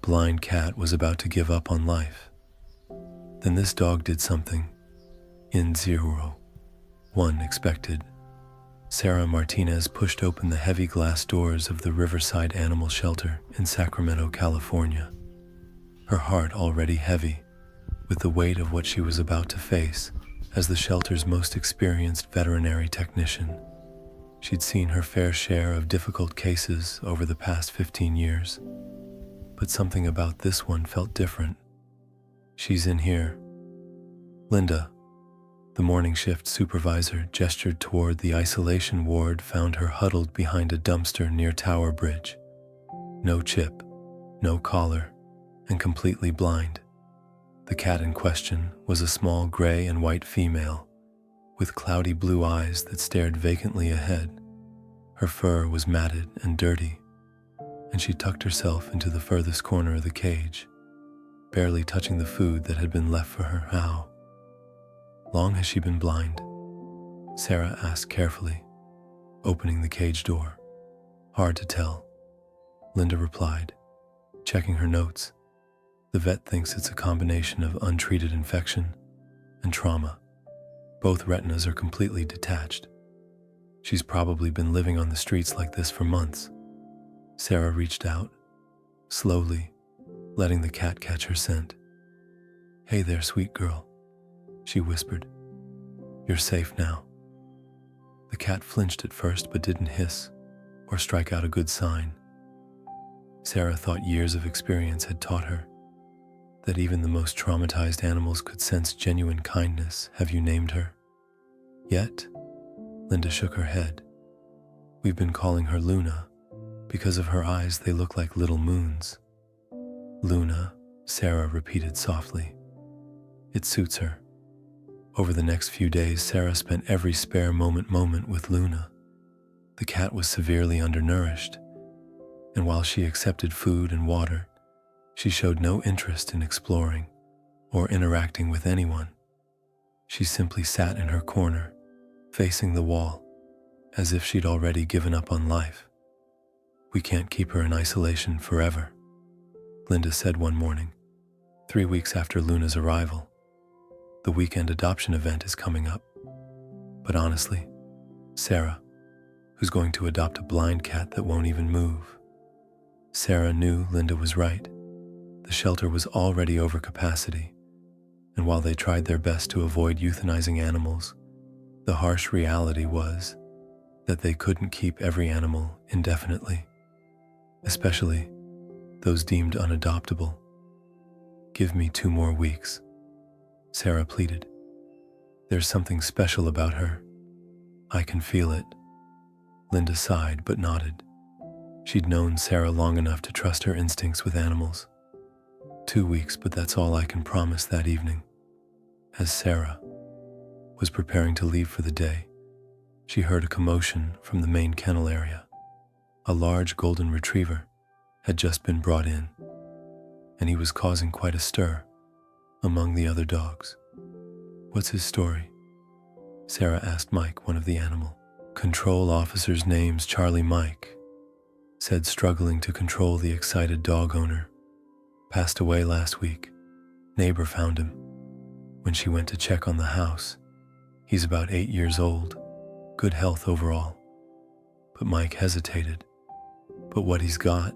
blind cat was about to give up on life. Then this dog did something unexpected. Sarah Martinez pushed open the heavy glass doors of the Riverside Animal Shelter in Sacramento, California. Her heart already heavy with the weight of what she was about to face as the shelter's most experienced veterinary technician. She'd seen her fair share of difficult cases over the past 15 years, but something about this one felt different. "She's in here." Linda, the morning shift supervisor, gestured toward the isolation ward, found her huddled behind a dumpster near Tower Bridge. No chip, no collar, and completely blind. The cat in question was a small gray and white female with cloudy blue eyes that stared vacantly ahead. Her fur was matted and dirty, and she tucked herself into the furthest corner of the cage, barely touching the food that had been left for her. "How long has she been blind?" Sarah asked carefully, opening the cage door. "Hard to tell," Linda replied, checking her notes. "The vet thinks it's a combination of untreated infection and trauma. Both retinas are completely detached. She's probably been living on the streets like this for months." Sarah reached out, slowly, letting the cat catch her scent. "Hey there, sweet girl," she whispered. "You're safe now." The cat flinched at first but didn't hiss or strike out a good sign. Sarah thought years of experience had taught her that even the most traumatized animals could sense genuine kindness. "Have you named her yet?" Linda shook her head. "We've been calling her Luna because of her eyes. They look like little moons." "Luna," Sarah repeated softly. "It suits her." Over the next few days, Sarah spent every spare moment with Luna. The cat was severely undernourished, and while she accepted food and water, she showed no interest in exploring or interacting with anyone. She simply sat in her corner, facing the wall, as if she'd already given up on life. "We can't keep her in isolation forever," Linda said one morning, 3 weeks after Luna's arrival. "The weekend adoption event is coming up. But honestly, Sarah, who's going to adopt a blind cat that won't even move?" Sarah knew Linda was right. The shelter was already over capacity, and while they tried their best to avoid euthanizing animals, the harsh reality was that they couldn't keep every animal indefinitely, especially those deemed unadoptable. "Give me 2 more weeks," Sarah pleaded. "There's something special about her. I can feel it." Linda sighed but nodded. She'd known Sarah long enough to trust her instincts with animals. 2 weeks, but that's all I can promise." That evening, as Sarah was preparing to leave for the day, she heard a commotion from the main kennel area. A large golden retriever had just been brought in, and he was causing quite a stir among the other dogs. "What's his story?" Sarah asked Mike, one of the animal control officers. "Name's Charlie Mike," said, struggling to control the excited dog owner. "Passed away last week. Neighbor found him when she went to check on the house. He's about 8 years old, good health overall." But Mike hesitated. "But what he's got?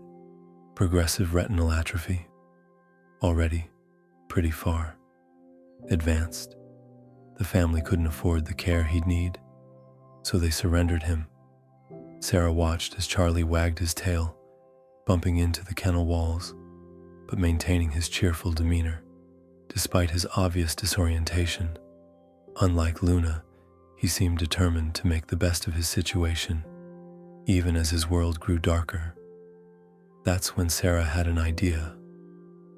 Progressive retinal atrophy. Already pretty far advanced. The family couldn't afford the care he'd need, so they surrendered him." Sarah watched as Charlie wagged his tail, bumping into the kennel walls, but maintaining his cheerful demeanor, despite his obvious disorientation. Unlike Luna, he seemed determined to make the best of his situation, even as his world grew darker. That's when Sarah had an idea,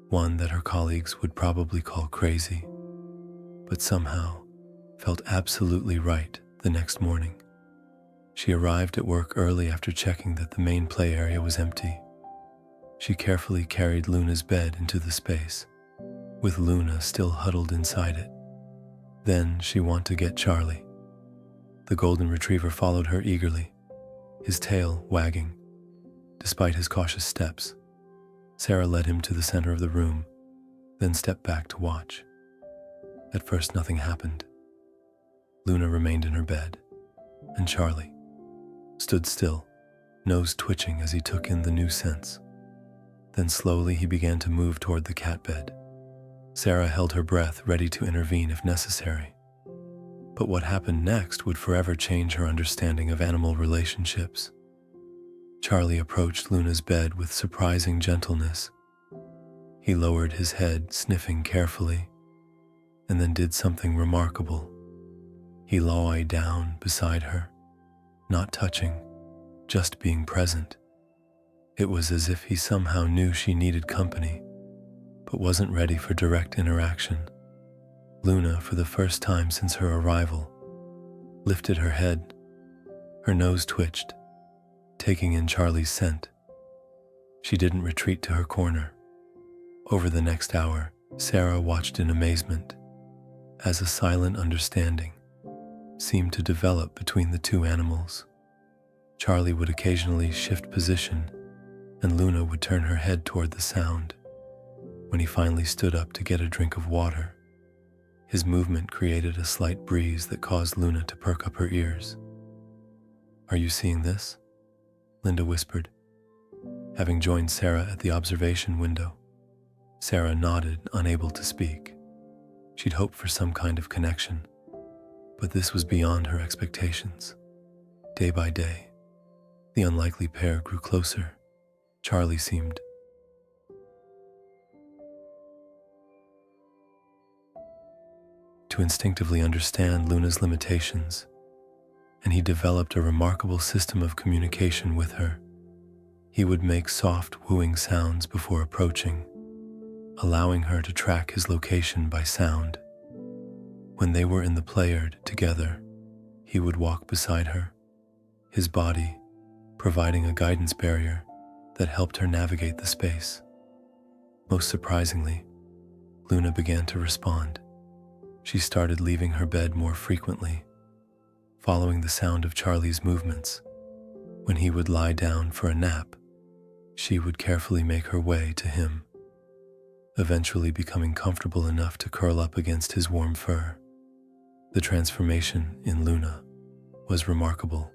one that her colleagues would probably call crazy, but somehow felt absolutely right. The next morning, she arrived at work early after checking that the main play area was empty. She carefully carried Luna's bed into the space, with Luna still huddled inside it. Then she wanted to get Charlie. The golden retriever followed her eagerly, his tail wagging, despite his cautious steps. Sarah led him to the center of the room, then stepped back to watch. At first, nothing happened. Luna remained in her bed, and Charlie stood still, nose twitching as he took in the new scents. Then slowly he began to move toward the cat bed. Sarah held her breath, ready to intervene if necessary. But what happened next would forever change her understanding of animal relationships. Charlie approached Luna's bed with surprising gentleness. He lowered his head, sniffing carefully, and then did something remarkable. He lay down beside her, not touching, just being present. It was as if he somehow knew she needed company, but wasn't ready for direct interaction. Luna, for the first time since her arrival, lifted her head. Her nose twitched, taking in Charlie's scent. She didn't retreat to her corner. Over the next hour, Sarah watched in amazement as a silent understanding seemed to develop between the two animals. Charlie would occasionally shift position, and Luna would turn her head toward the sound. When he finally stood up to get a drink of water, his movement created a slight breeze that caused Luna to perk up her ears. "Are you seeing this?" Linda whispered, having joined Sarah at the observation window. Sarah nodded, unable to speak. She'd hoped for some kind of connection, but this was beyond her expectations. Day by day, the unlikely pair grew closer. Charlie seemed to instinctively understand Luna's limitations, and he developed a remarkable system of communication with her. He would make soft, wooing sounds before approaching, allowing her to track his location by sound. When they were in the play-yard together, he would walk beside her, his body providing a guidance barrier that helped her navigate the space. Most surprisingly, Luna began to respond. She started leaving her bed more frequently, following the sound of Charlie's movements. When he would lie down for a nap, she would carefully make her way to him, eventually becoming comfortable enough to curl up against his warm fur. The transformation in Luna was remarkable.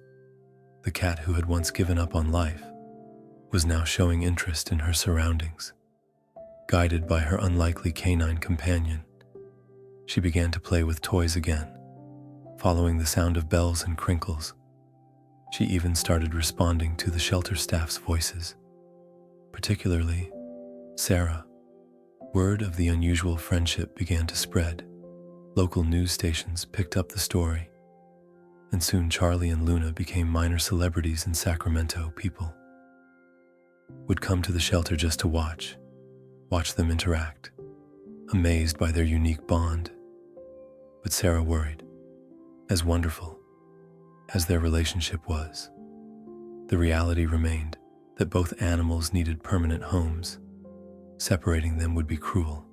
The cat who had once given up on life was now showing interest in her surroundings. Guided by her unlikely canine companion, she began to play with toys again, following the sound of bells and crinkles. She even started responding to the shelter staff's voices, particularly Sarah. Word of the unusual friendship began to spread. Local news stations picked up the story, and soon Charlie and Luna became minor celebrities in Sacramento. People would come to the shelter just to watch them interact, amazed by their unique bond. But Sarah worried. As wonderful as their relationship was, the reality remained that both animals needed permanent homes. Separating them would be cruel,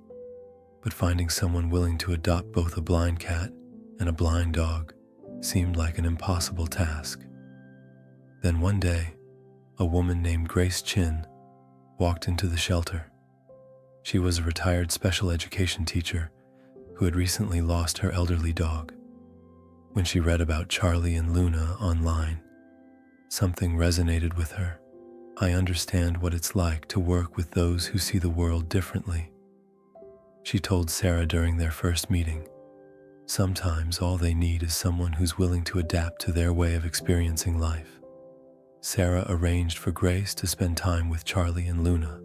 but finding someone willing to adopt both a blind cat and a blind dog seemed like an impossible task. Then one day, a woman named Grace Chin walked into the shelter. She was a retired special education teacher who had recently lost her elderly dog. When she read about Charlie and Luna online, something resonated with her. "I understand what it's like to work with those who see the world differently," she told Sarah during their first meeting. "Sometimes all they need is someone who's willing to adapt to their way of experiencing life." Sarah arranged for Grace to spend time with Charlie and Luna.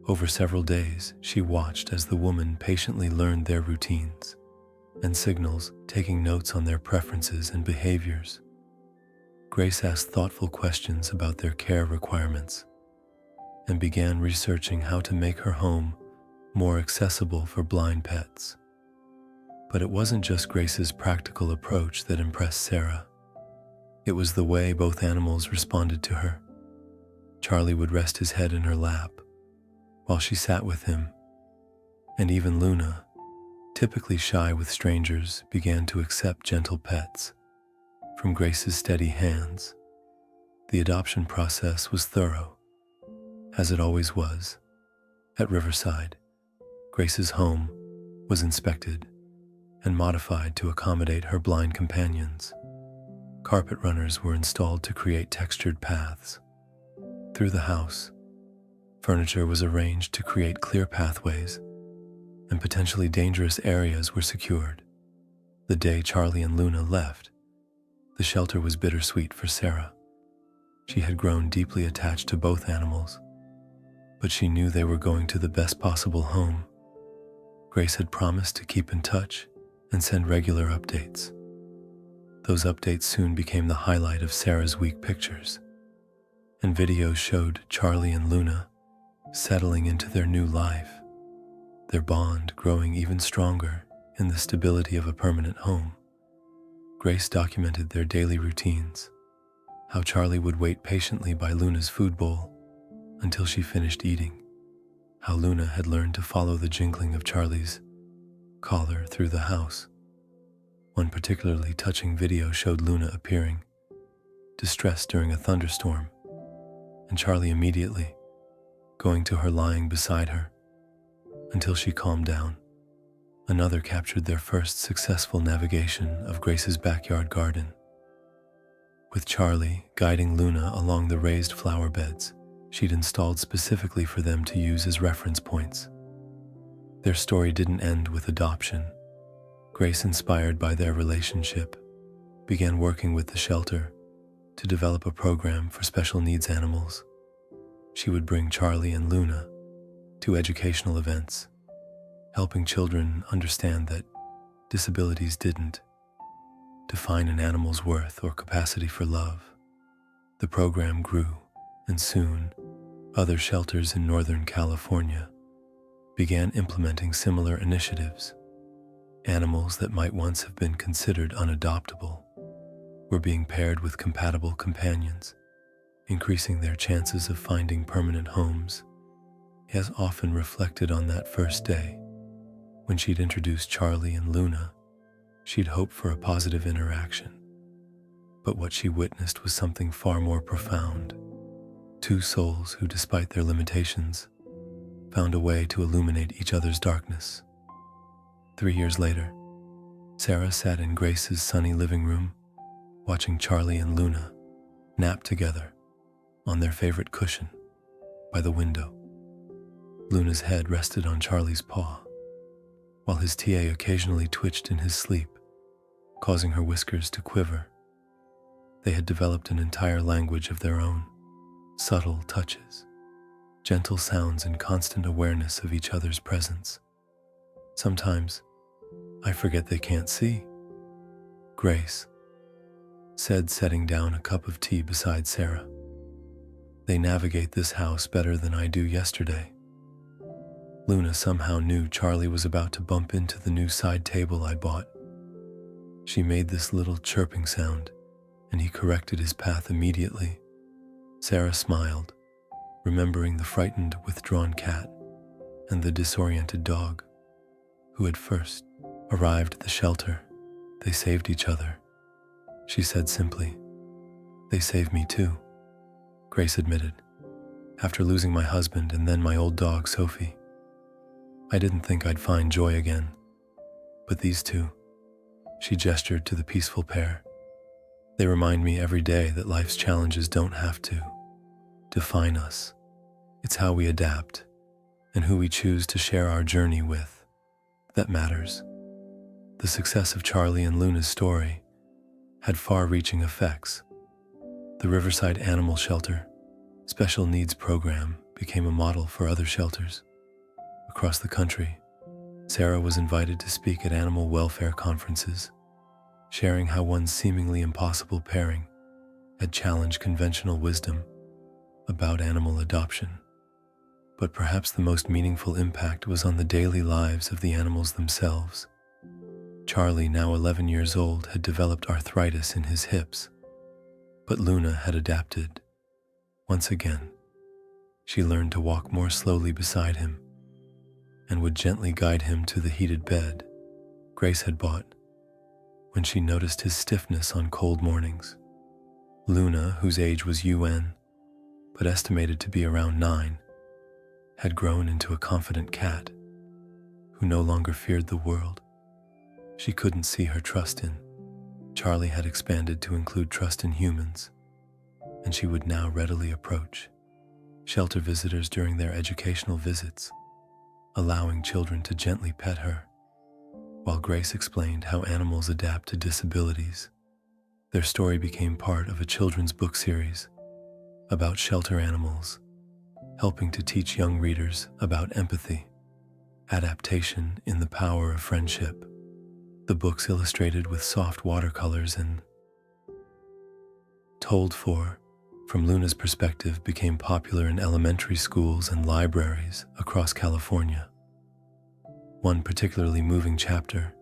Over several days, she watched as the woman patiently learned their routines and signals, taking notes on their preferences and behaviors. Grace asked thoughtful questions about their care requirements and began researching how to make her home more accessible for blind pets. But it wasn't just Grace's practical approach that impressed Sarah. It was the way both animals responded to her. Charlie would rest his head in her lap while she sat with him, and even Luna, typically shy with strangers, began to accept gentle pets from Grace's steady hands. The adoption process was thorough, as it always was, At Riverside, Grace's home was inspected and modified to accommodate her blind companions. Carpet runners were installed to create textured paths. Through the house, furniture was arranged to create clear pathways, and potentially dangerous areas were secured. The day Charlie and Luna left, the shelter was bittersweet for Sarah. She had grown deeply attached to both animals, but she knew they were going to the best possible home. Grace had promised to keep in touch and send regular updates. Those updates soon became the highlight of Sarah's week pictures, and videos showed Charlie and Luna settling into their new life, their bond growing even stronger in the stability of a permanent home. Grace documented their daily routines, how Charlie would wait patiently by Luna's food bowl until she finished eating, how Luna had learned to follow the jingling of Charlie's collar through the house. One particularly touching video showed Luna appearing distressed during a thunderstorm, and Charlie immediately going to her, lying beside her until she calmed down. Another captured their first successful navigation of Grace's backyard garden, with Charlie guiding Luna along the raised flower beds she'd installed specifically for them to use as reference points. Their story didn't end with adoption. Grace, inspired by their relationship, began working with the shelter to develop a program for special needs animals. She would bring Charlie and Luna to educational events, helping children understand that disabilities didn't define an animal's worth or capacity for love. The program grew, and soon, other shelters in Northern California began implementing similar initiatives. Animals that might once have been considered unadoptable were being paired with compatible companions, increasing their chances of finding permanent homes. He has often reflected on that first day. When she'd introduced Charlie and Luna, she'd hoped for a positive interaction. But what she witnessed was something far more profound. Two souls who, despite their limitations, found a way to illuminate each other's darkness. 3 years later, Sarah sat in Grace's sunny living room, watching Charlie and Luna nap together on their favorite cushion by the window. Luna's head rested on Charlie's paw, while his TA occasionally twitched in his sleep, causing her whiskers to quiver. They had developed an entire language of their own, subtle touches, gentle sounds, and constant awareness of each other's presence. Sometimes, I forget they can't see, Grace said, setting down a cup of tea beside Sarah. They navigate this house better than I do yesterday. Luna somehow knew Charlie was about to bump into the new side table I bought. She made this little chirping sound, and he corrected his path immediately. Sarah smiled, remembering the frightened, withdrawn cat and the disoriented dog who had first arrived at the shelter. They saved each other, she said simply. They saved me too, Grace admitted. After losing my husband and then my old dog, Sophie, I didn't think I'd find joy again. But these two, she gestured to the peaceful pair, they remind me every day that life's challenges don't have to define us. It's how we adapt and who we choose to share our journey with that matters. The success of Charlie and Luna's story had far-reaching effects. The Riverside Animal Shelter special needs program became a model for other shelters across the country. Sarah was invited to speak at animal welfare conferences, sharing how one seemingly impossible pairing had challenged conventional wisdom about animal adoption. But perhaps the most meaningful impact was on the daily lives of the animals themselves. Charlie, now 11 years old, had developed arthritis in his hips, but Luna had adapted. Once again, she learned to walk more slowly beside him and would gently guide him to the heated bed Grace had bought when she noticed his stiffness on cold mornings. Luna, whose age was but estimated to be around 9, had grown into a confident cat who no longer feared the world she couldn't see her trust in. Charlie had expanded to include trust in humans, and she would now readily approach shelter visitors during their educational visits, allowing children to gently pet her, while Grace explained how animals adapt to disabilities. Their story became part of a children's book series about shelter animals, helping to teach young readers about empathy, adaptation, and the power of friendship. The books, illustrated with soft watercolors and told from Luna's perspective, became popular in elementary schools and libraries across California. One particularly moving chapter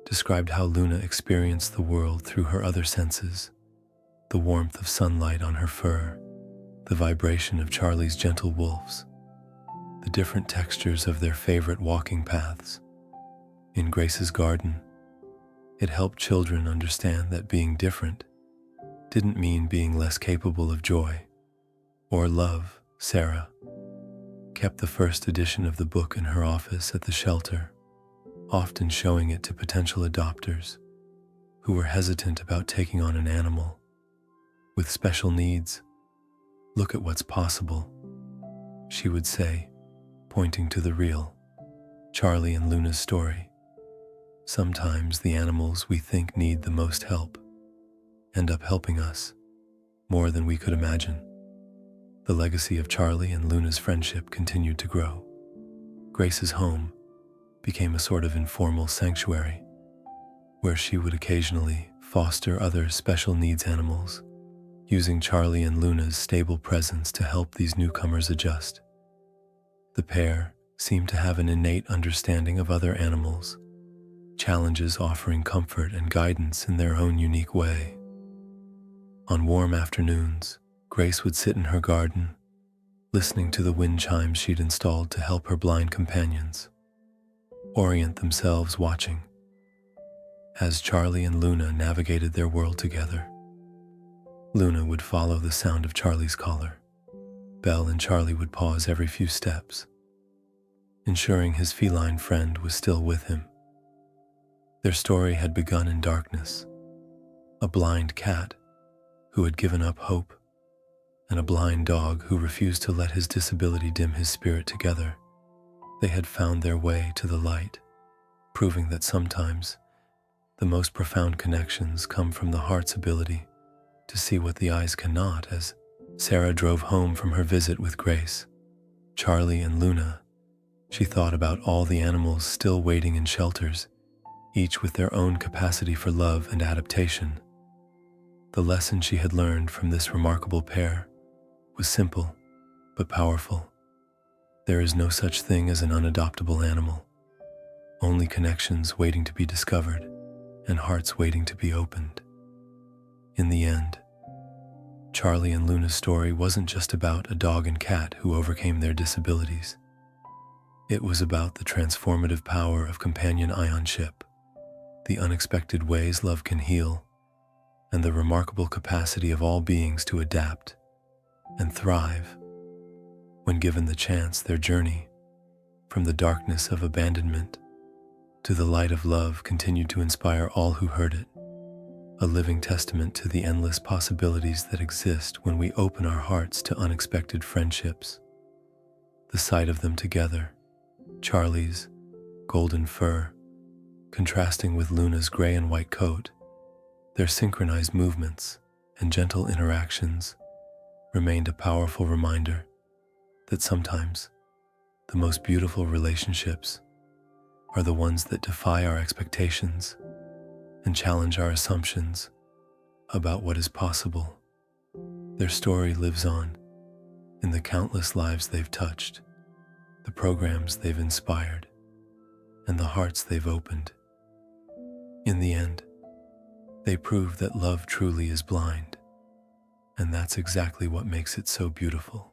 described how Luna experienced the world through her other senses: the warmth of sunlight on her fur, the vibration of Charlie's gentle wolves, the different textures of their favorite walking paths. In Grace's garden, it helped children understand that being different didn't mean being less capable of joy or love. Sarah kept the first edition of the book in her office at the shelter, often showing it to potential adopters who were hesitant about taking on an animal with special needs. "Look at what's possible," she would say, pointing to the real Charlie and Luna's story. Sometimes the animals we think need the most help end up helping us more than we could imagine. The legacy of Charlie and Luna's friendship continued to grow. Grace's home became a sort of informal sanctuary where she would occasionally foster other special needs animals, using Charlie and Luna's stable presence to help these newcomers adjust. The pair seemed to have an innate understanding of other animals, challenges offering comfort and guidance in their own unique way. On warm afternoons, Grace would sit in her garden, listening to the wind chimes she'd installed to help her blind companions orient themselves, watching as Charlie and Luna navigated their world together. Luna would follow the sound of Charlie's collar. Belle and Charlie would pause every few steps, ensuring his feline friend was still with him. Their story had begun in darkness: a blind cat who had given up hope, and a blind dog who refused to let his disability dim his spirit. Together, they had found their way to the light, proving that sometimes the most profound connections come from the heart's ability to see what the eyes cannot. As Sarah drove home from her visit with Grace, Charlie, and Luna, she thought about all the animals still waiting in shelters, each with their own capacity for love and adaptation. The lesson she had learned from this remarkable pair was simple but powerful. There is no such thing as an unadoptable animal, only connections waiting to be discovered and hearts waiting to be opened. In the end, Charlie and Luna's story wasn't just about a dog and cat who overcame their disabilities. It was about the transformative power of companionship, the unexpected ways love can heal, and the remarkable capacity of all beings to adapt and thrive when given the chance. Their journey from the darkness of abandonment to the light of love continued to inspire all who heard it, a living testament to the endless possibilities that exist when we open our hearts to unexpected friendships. The sight of them together, Charlie's golden fur contrasting with Luna's gray and white coat, their synchronized movements and gentle interactions, remained a powerful reminder that sometimes the most beautiful relationships are the ones that defy our expectations and challenge our assumptions about what is possible. Their story lives on in the countless lives they've touched, the programs they've inspired, and the hearts they've opened. In the end, they prove that love truly is blind, and that's exactly what makes it so beautiful.